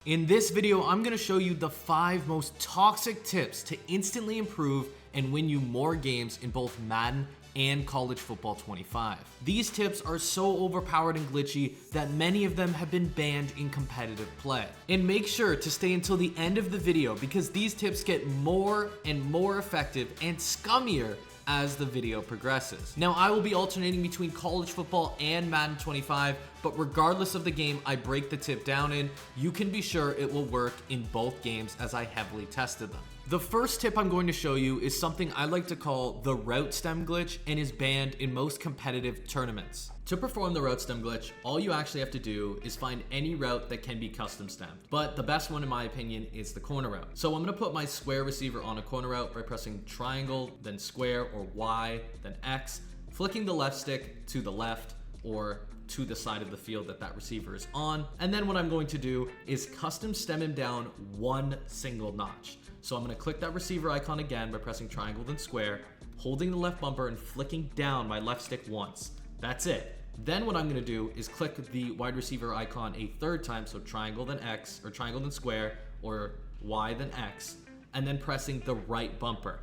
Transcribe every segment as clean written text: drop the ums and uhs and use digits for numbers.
In this video, I'm gonna show you the 5 most toxic tips to instantly improve and win you more games in both Madden and College Football 25. These tips are so overpowered and glitchy that many of them have been banned in competitive play. And make sure to stay until the end of the video because these tips get more and more effective and scummier as the video progresses. Now, I will be alternating between College Football and Madden 25, but regardless of the game I break the tip down in, you can be sure it will work in both games as I heavily tested them. The first tip I'm going to show you is something I like to call the route stem glitch and is banned in most competitive tournaments. To perform the route stem glitch, all you actually have to do is find any route that can be custom stemmed. But the best one in my opinion is the corner route. So I'm gonna put my square receiver on a corner route by pressing triangle, then square or Y, then X, flicking the left stick to the left or to the side of the field that receiver is on. And then what I'm going to do is custom stem him down one single notch. So I'm gonna click that receiver icon again by pressing triangle then square, holding the left bumper and flicking down my left stick once. That's it. Then what I'm gonna do is click the wide receiver icon a third time, so triangle then X, or triangle then square, or Y then X, and then pressing the right bumper.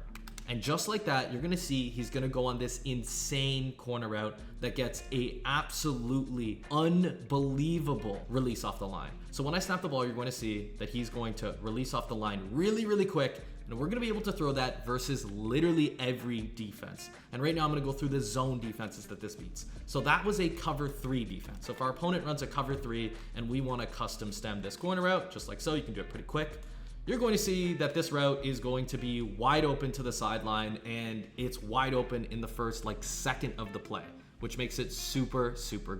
And just like that, you're gonna see he's gonna go on this insane corner route that gets a absolutely unbelievable release off the line. So when I snap the ball, you're going to see that he's going to release off the line really quick, and we're gonna be able to throw that versus literally every defense. And right now I'm gonna go through the zone defenses that this beats. So that was a cover 3 defense. So if our opponent runs a cover 3 and we wanna custom stem this corner route, just like so, you can do it pretty quick. You're going to see that this route is going to be wide open to the sideline, and it's wide open in the first second of the play, which makes it super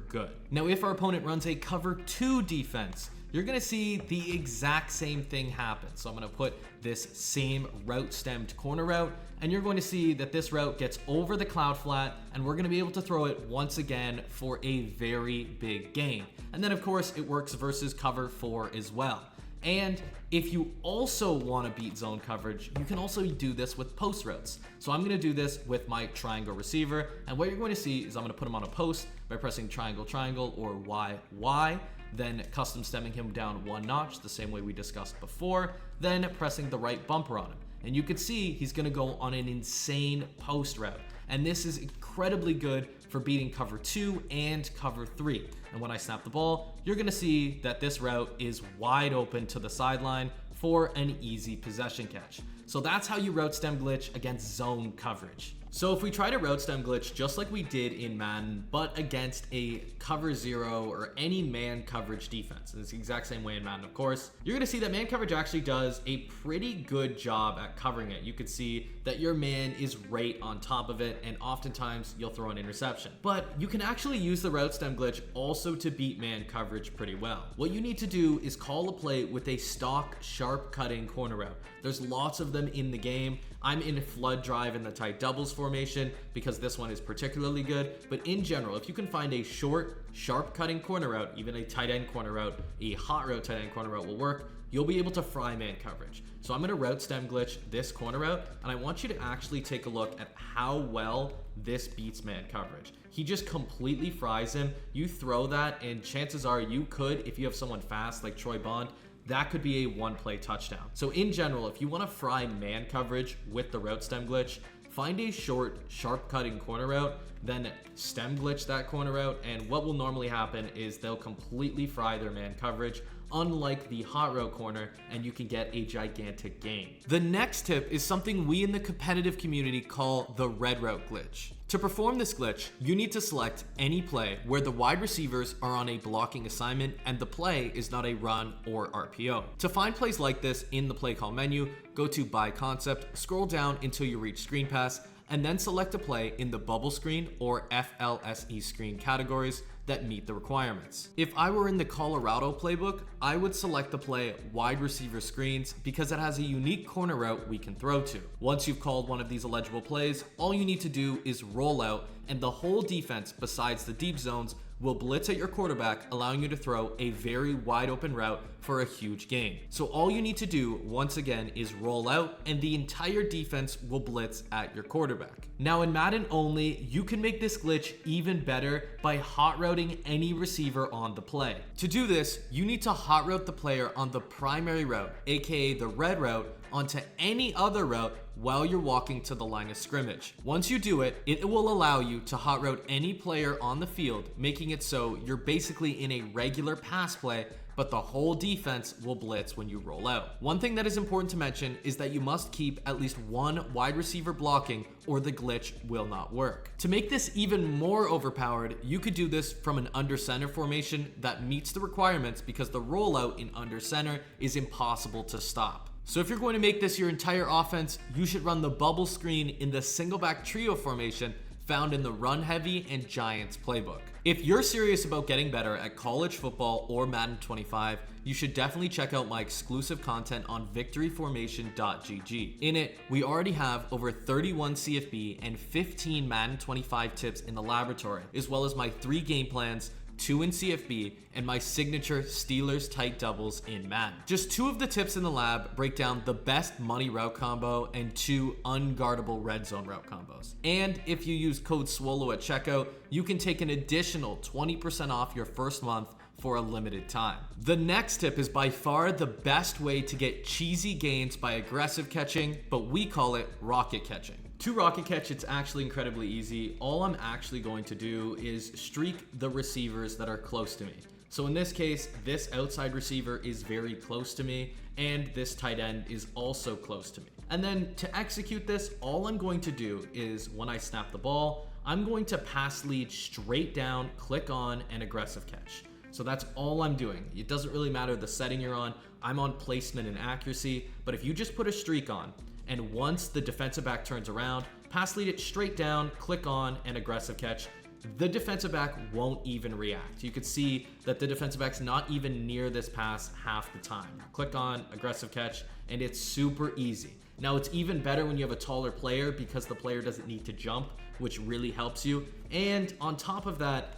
good. Now, if our opponent runs a cover 2 defense, you're gonna see the exact same thing happen. So I'm gonna put this same route stemmed corner route, and you're going to see that this route gets over the cloud flat, and we're gonna be able to throw it once again for a very big gain. And then of course it works versus cover 4 as well. And if you also want to beat zone coverage, you can also do this with post routes. So I'm going to do this with my triangle receiver. And what you're going to see is I'm going to put him on a post by pressing triangle or Y, then custom stemming him down one notch the same way we discussed before, then pressing the right bumper on him. And you can see he's going to go on an insane post route. And this is incredibly good for beating cover 2 and cover 3. And when I snap the ball, you're gonna see that this route is wide open to the sideline for an easy possession catch. So that's how you route stem glitch against zone coverage. So if we try to route stem glitch just like we did in Madden, but against a cover 0 or any man coverage defense, and it's the exact same way in Madden, of course, you're gonna see that man coverage actually does a pretty good job at covering it. You could see that your man is right on top of it, and oftentimes you'll throw an interception. But you can actually use the route stem glitch also to beat man coverage pretty well. What you need to do is call a play with a stock sharp cutting corner route. There's lots of them in the game. I'm in flood drive in the tight doubles formation because this one is particularly good. But in general, if you can find a short, sharp cutting corner route, even a tight end corner route, a hot route tight end corner route will work, you'll be able to fry man coverage. So I'm gonna route stem glitch this corner route, and I want you to actually take a look at how well this beats man coverage. He just completely fries him. You throw that, and chances are you could, if you have someone fast like Troy Bond, that could be a one-play touchdown. So in general, if you want to fry man coverage with the route stem glitch, find a short, sharp cutting corner route, then stem glitch that corner route, and what will normally happen is they'll completely fry their man coverage, unlike the hot route corner, and you can get a gigantic gain. The next tip is something we in the competitive community call the red route glitch. To perform this glitch, you need to select any play where the wide receivers are on a blocking assignment and the play is not a run or RPO. To find plays like this in the play call menu, go to by concept, scroll down until you reach screen pass, and then select a play in the bubble screen or FLSE screen categories that meet the requirements. If I were in the Colorado playbook, I would select the play wide receiver screens because it has a unique corner route we can throw to. Once you've called one of these eligible plays, all you need to do is roll out, and the whole defense besides the deep zones will blitz at your quarterback, allowing you to throw a very wide open route for a huge gain. So all you need to do, once again, is roll out, and the entire defense will blitz at your quarterback. Now in Madden only, you can make this glitch even better by hot routing any receiver on the play. To do this, you need to hot route the player on the primary route, aka the red route, onto any other route while you're walking to the line of scrimmage. Once you do it, it will allow you to hot route any player on the field, making it so you're basically in a regular pass play, but the whole defense will blitz when you roll out. One thing that is important to mention is that you must keep at least one wide receiver blocking or the glitch will not work. To make this even more overpowered, you could do this from an under center formation that meets the requirements because the rollout in under center is impossible to stop. So if you're going to make this your entire offense, you should run the bubble screen in the single back trio formation found in the Run Heavy and Giants playbook. If you're serious about getting better at college football or Madden 25, you should definitely check out my exclusive content on victoryformation.gg. In it, we already have over 31 CFB and 15 Madden 25 tips in the laboratory, as well as my 3 game plans, 2 in CFB, and my signature Steelers tight doubles in Madden. Just 2 of the tips in the lab break down the best money route combo and 2 unguardable red zone route combos. And if you use code SWOLO at checkout, you can take an additional 20% off your first month for a limited time. The next tip is by far the best way to get cheesy gains by aggressive catching, but we call it rocket catching. To rocket catch, it's actually incredibly easy. All I'm actually going to do is streak the receivers that are close to me. So in this case, this outside receiver is very close to me, and this tight end is also close to me. And then to execute this, all I'm going to do is when I snap the ball, I'm going to pass lead straight down, click on, and aggressive catch. So that's all I'm doing. It doesn't really matter the setting you're on. I'm on placement and accuracy, but if you just put a streak on, and once the defensive back turns around, pass lead it straight down, click on, and aggressive catch, the defensive back won't even react. You could see that the defensive back's not even near this pass half the time. Click on, aggressive catch, and it's super easy. Now it's even better when you have a taller player because the player doesn't need to jump, which really helps you. And on top of that,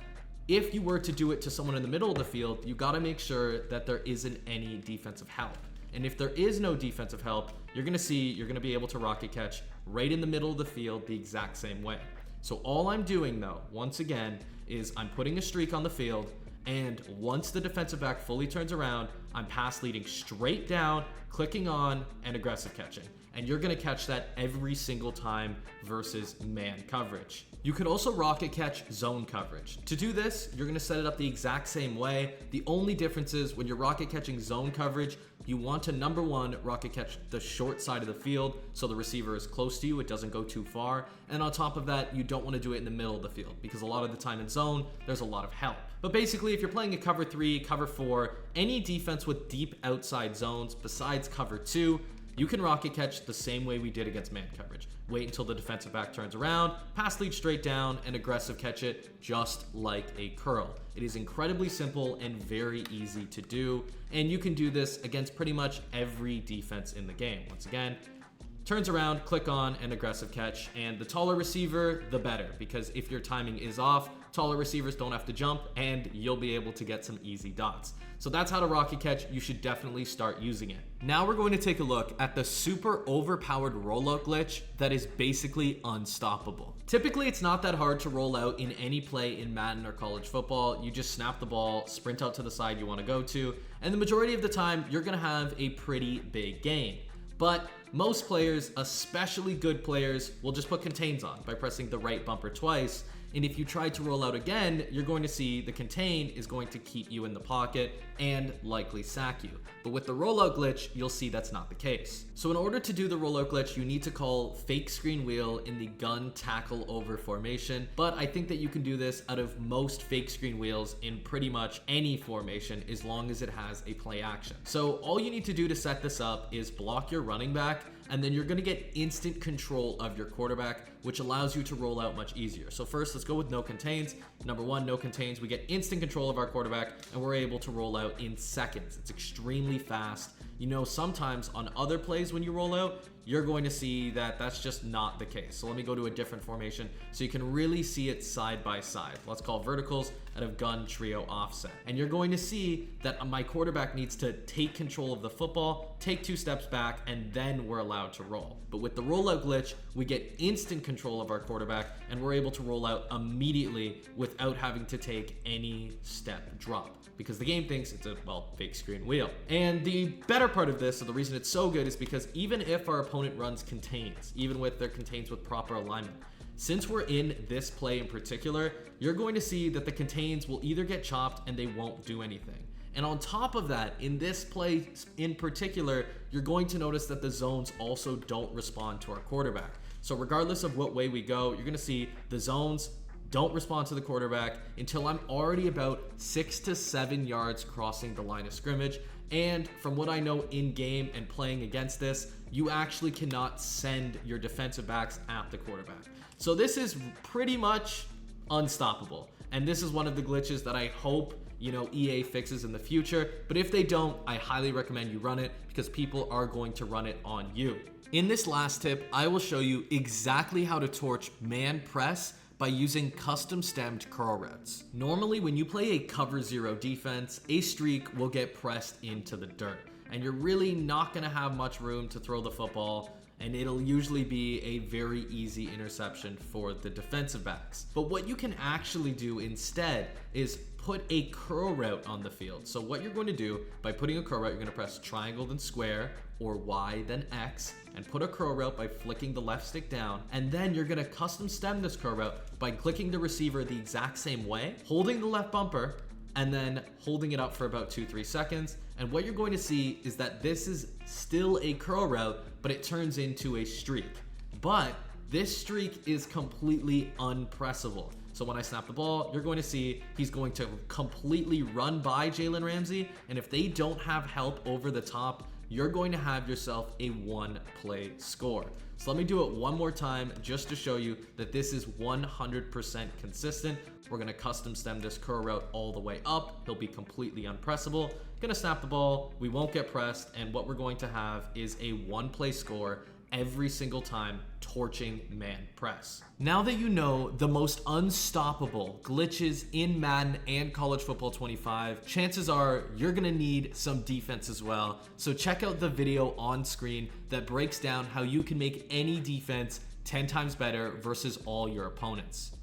if you were to do it to someone in the middle of the field, you gotta make sure that there isn't any defensive help. And if there is no defensive help, you're gonna be able to rocket catch right in the middle of the field the exact same way. So all I'm doing though, once again, is I'm putting a streak on the field, and once the defensive back fully turns around, I'm pass leading straight down, clicking on, and aggressive catching. And you're gonna catch that every single time versus man coverage. You could also rocket catch zone coverage. To do this, you're gonna set it up the exact same way. The only difference is when you're rocket catching zone coverage, you want to, number one, rocket catch the short side of the field so the receiver is close to you, it doesn't go too far. And on top of that, you don't want to do it in the middle of the field because a lot of the time in zone, there's a lot of help. But basically, if you're playing a cover 3, cover 4, any defense with deep outside zones besides cover 2, you can rocket catch the same way we did against man coverage. Wait until the defensive back turns around, pass lead straight down, and aggressive catch it just like a curl. It is incredibly simple and very easy to do, and you can do this against pretty much every defense in the game. Once again, turns around, click on, and aggressive catch. And the taller receiver, the better, because if your timing is off, taller receivers don't have to jump, and you'll be able to get some easy dots. So that's how to rocket catch. You should definitely start using it. Now we're going to take a look at the super overpowered rollout glitch that is basically unstoppable. Typically, it's not that hard to roll out in any play in Madden or college football. You just snap the ball, sprint out to the side you want to go to, and the majority of the time, you're going to have a pretty big gain. But most players, especially good players, will just put contains on by pressing the right bumper twice. And if you try to roll out again, you're going to see the contain is going to keep you in the pocket and likely sack you. But with the rollout glitch, you'll see that's not the case. So in order to do the rollout glitch, you need to call fake screen wheel in the gun tackle over formation. But I think that you can do this out of most fake screen wheels in pretty much any formation as long as it has a play action. So all you need to do to set this up is block your running back, and then you're gonna get instant control of your quarterback, which allows you to roll out much easier. So first, let's go with no contains. Number one, no contains. We get instant control of our quarterback, and we're able to roll out in seconds. It's extremely fast. you know, sometimes on other plays when you roll out, you're going to see that that's just not the case. So let me go to a different formation so you can really see it side by side. Let's call verticals out of gun, trio, offset. And you're going to see that my quarterback needs to take control of the football, take 2 steps back, and then we're allowed to roll. But with the rollout glitch, we get instant control of our quarterback and we're able to roll out immediately without having to take any step drop, because the game thinks it's a, well, fake screen wheel. And the better part of this, or the reason it's so good, is because even if our opponent runs contains, even with their contains with proper alignment, since we're in this play in particular, you're going to see that the contains will either get chopped and they won't do anything. And on top of that, in this play in particular, you're going to notice that the zones also don't respond to our quarterback. So regardless of what way we go, you're gonna see the zones don't respond to the quarterback until I'm already about 6 to 7 yards crossing the line of scrimmage. And from what I know in game and playing against this, you actually cannot send your defensive backs at the quarterback. So this is pretty much unstoppable. And this is one of the glitches that I hope, you know, EA fixes in the future. But if they don't, I highly recommend you run it, because people are going to run it on you. In this last tip, I will show you exactly how to torch man press by using custom stemmed curl routes. Normally, when you play a cover 0 defense, a streak will get pressed into the dirt, and you're really not gonna have much room to throw the football, and it'll usually be a very easy interception for the defensive backs. But what you can actually do instead is put a curl route on the field. So what you're going to do by putting a curl route, you're gonna press triangle then square, or Y then X, and put a curl route by flicking the left stick down. And then you're gonna custom stem this curl route by clicking the receiver the exact same way, holding the left bumper, and then holding it up for about 2-3 seconds. And what you're going to see is that this is still a curl route, but it turns into a streak. But this streak is completely unpressable. So when I snap the ball, you're going to see he's going to completely run by Jalen Ramsey. And if they don't have help over the top, you're going to have yourself a 1-play score. So let me do it one more time just to show you that this is 100% consistent. We're gonna custom stem this curl route all the way up. He'll be completely unpressable. Gonna snap the ball, we won't get pressed, and what we're going to have is a 1-play score every single time torching man press. Now that you know the most unstoppable glitches in Madden and College Football 25, chances are you're gonna need some defense as well. So check out the video on screen that breaks down how you can make any defense 10 times better versus all your opponents.